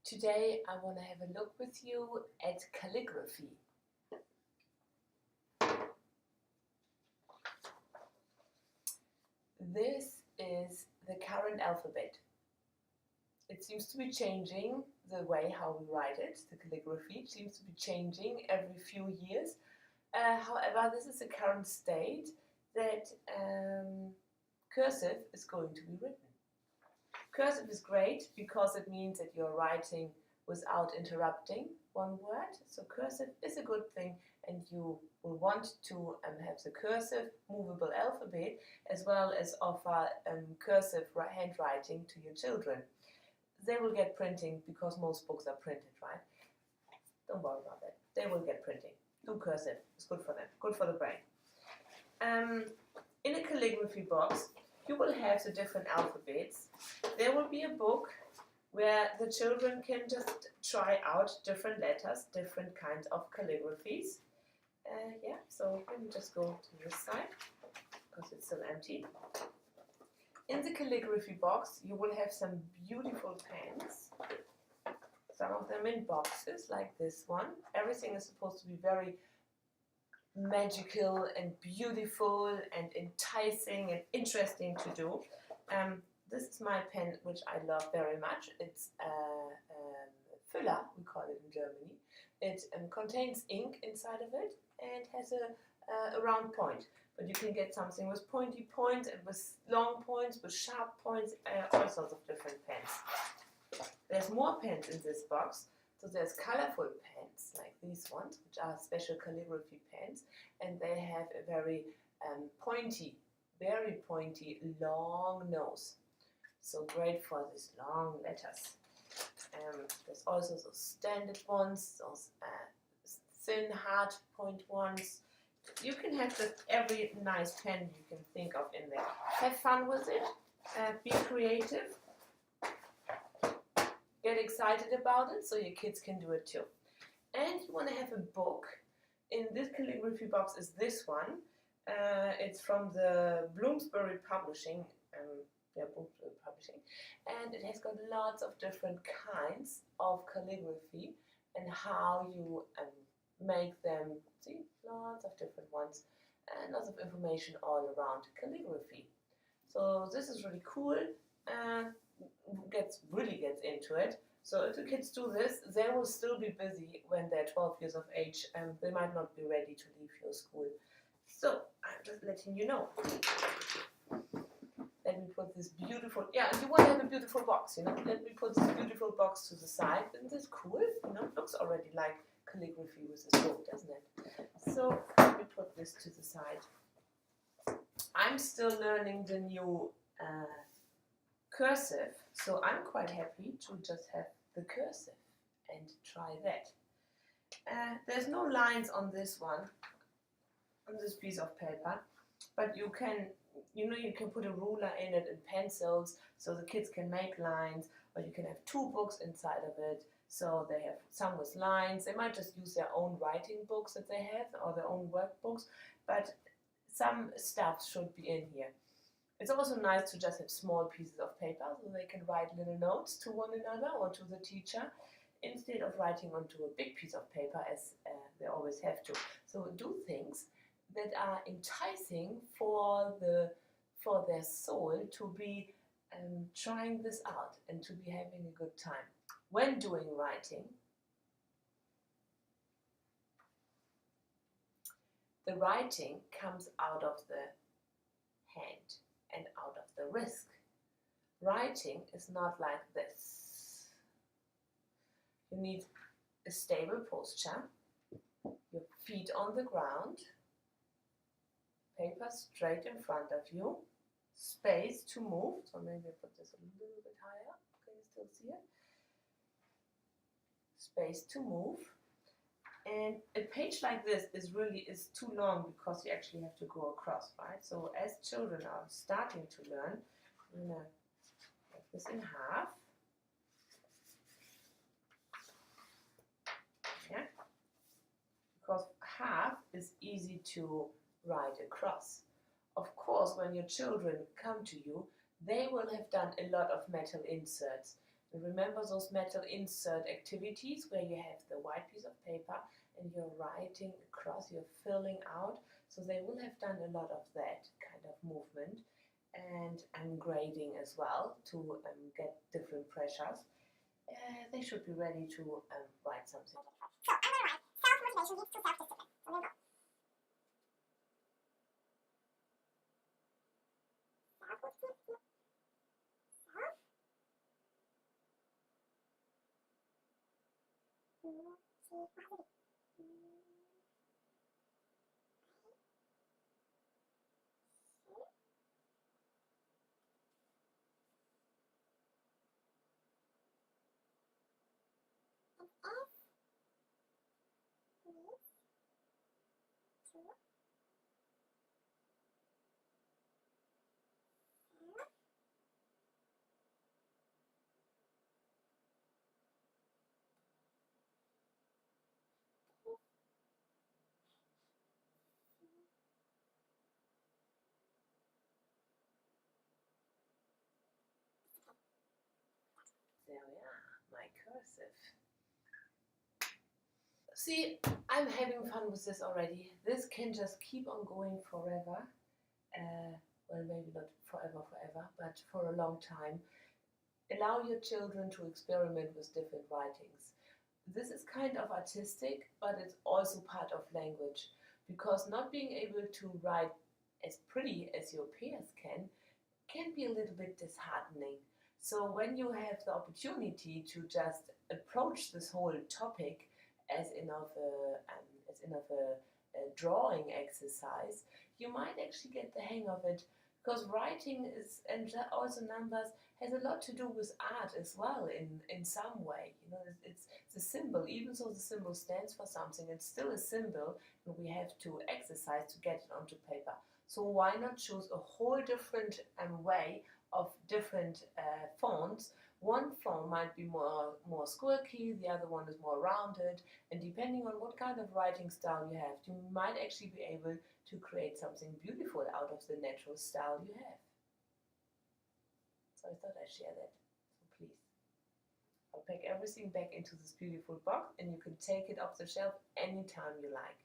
Today I want to have a look with you at calligraphy. This is the current alphabet. It seems to be changing the way how we write it. The calligraphy seems to be changing every few years. However, this is the current state that cursive is going to be written. Cursive is great because it means that you're writing without interrupting one word. So cursive is a good thing, and you will want to have the cursive movable alphabet as well as offer cursive handwriting to your children. They will get printing because most books are printed, right? Don't worry about that. They will get printing. Do cursive. It's good for them. Good for the brain. In a calligraphy box, you will have the different alphabets. There will be a book where the children can just try out different letters, different kinds of calligraphies. So let me just go to this side because it's still empty. In the calligraphy box, you will have some beautiful pens. Some of them in boxes like this one. Everything is supposed to be very magical and beautiful and enticing and interesting to do. This is my pen, which I love very much. It's a Füller, we call it in Germany. It contains ink inside of it and has a round point. But you can get something with pointy points and with long points, with sharp points, all sorts of different pens. There's more pens in this box. So there's colorful pens like these ones, which are special calligraphy pens, and they have a very very pointy, long nose. So great for these long letters. There's also those standard ones, those thin, hard point ones. You can have just every nice pen you can think of in there. Have fun with it. Be creative. Get excited about it so your kids can do it too. And you want to have a book. In this calligraphy box is this one. It's from the Bloomsbury Publishing. And it has got lots of different kinds of calligraphy and how you make them. See, lots of different ones and lots of information all around calligraphy. So this is really cool. Really gets into it. So if the kids do this, they will still be busy when they're 12 years of age, and they might not be ready to leave your school. So I'm just letting you know. Let me put this beautiful, you want to have a beautiful box, Let me put this beautiful box to the side. Isn't this cool? It looks already like calligraphy with this book, doesn't it? So let me put this to the side. I'm still learning the new cursive, so I'm quite happy to just have the cursive and try that. There's no lines on this one, on this piece of paper, but you can put a ruler in it and pencils so the kids can make lines, or you can have two books inside of it, so they have some with lines. They might just use their own writing books that they have or their own workbooks, but some stuff should be in here. It's also nice to just have small pieces of paper so they can write little notes to one another or to the teacher instead of writing onto a big piece of paper as they always have to. So do things that are enticing for their soul to be trying this out and to be having a good time. When doing writing, the writing comes out of the hand and out of the wrist. Writing is not like this. You need a stable posture, your feet on the ground, paper straight in front of you, space to move. So maybe I put this a little bit higher. Can you still see it? Space to move. And a page like this is too long because you actually have to go across, right? So as children are starting to learn, I'm going to cut this in half. Yeah. Because half is easy to write across. Of course, when your children come to you, they will have done a lot of metal inserts And remember those metal insert activities where you have the white piece of paper and you're writing across, you're filling out. So they will have done a lot of that kind of movement. And I'm grading as well to get different pressures. They should be ready to write something. So I'm going to write self-motivation leads to self-discipline. So there we go. There we are, my cursive. See, I'm having fun with this already. This can just keep on going forever. Well, maybe not forever, but for a long time. Allow your children to experiment with different writings. This is kind of artistic, but it's also part of language, because not being able to write as pretty as your peers can be a little bit disheartening. So when you have the opportunity to just approach this whole topic as in of a drawing exercise, you might actually get the hang of it, because writing is, and also numbers, has a lot to do with art as well in some way. You know, it's the symbol, even though the symbol stands for something, it's still a symbol, and we have to exercise to get it onto paper. So why not choose a whole different way of different fonts? One font might be more squirky, the other one is more rounded, and depending on what kind of writing style you have, you might actually be able to create something beautiful out of the natural style you have. So I thought I'd share that. So please, I'll pack everything back into this beautiful box, and you can take it off the shelf anytime you like.